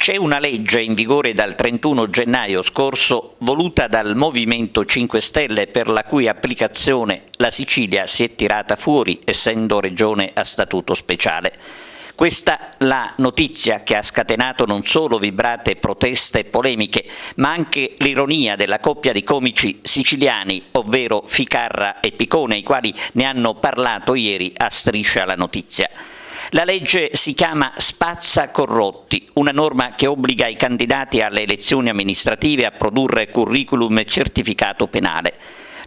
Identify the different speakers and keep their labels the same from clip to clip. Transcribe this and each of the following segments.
Speaker 1: C'è una legge in vigore dal 31 gennaio scorso voluta dal Movimento 5 Stelle per la cui applicazione la Sicilia si è tirata fuori essendo regione a statuto speciale. Questa la notizia che ha scatenato non solo vibrate proteste e polemiche, ma anche l'ironia della coppia di comici siciliani, ovvero Ficarra e Picone, i quali ne hanno parlato ieri a Striscia la Notizia. La legge si chiama Spazza Corrotti, una norma che obbliga i candidati alle elezioni amministrative a produrre curriculum e certificato penale.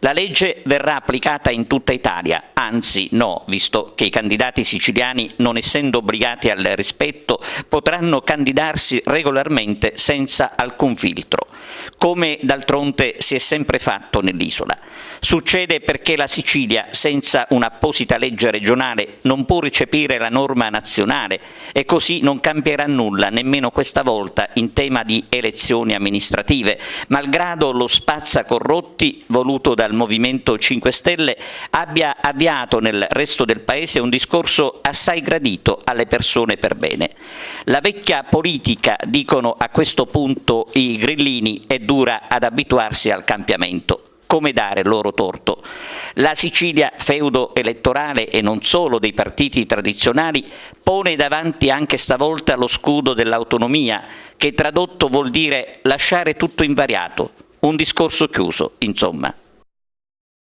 Speaker 1: La legge verrà applicata in tutta Italia, anzi no, visto che i candidati siciliani, non essendo obbligati al rispetto, potranno candidarsi regolarmente senza alcun filtro, come d'altronde si è sempre fatto nell'isola. Succede perché la Sicilia, senza un'apposita legge regionale, non può recepire la norma nazionale e così non cambierà nulla, nemmeno questa volta, in tema di elezioni amministrative, malgrado lo spazza corrotti voluto dal Movimento 5 Stelle abbia avviato nel resto del Paese un discorso assai gradito alle persone per bene. La vecchia politica, dicono a questo punto i grillini, è dura ad abituarsi al cambiamento. Come dare loro torto? La Sicilia, feudo elettorale e non solo dei partiti tradizionali, pone davanti anche stavolta lo scudo dell'autonomia, che tradotto vuol dire lasciare tutto invariato. Un discorso chiuso, insomma.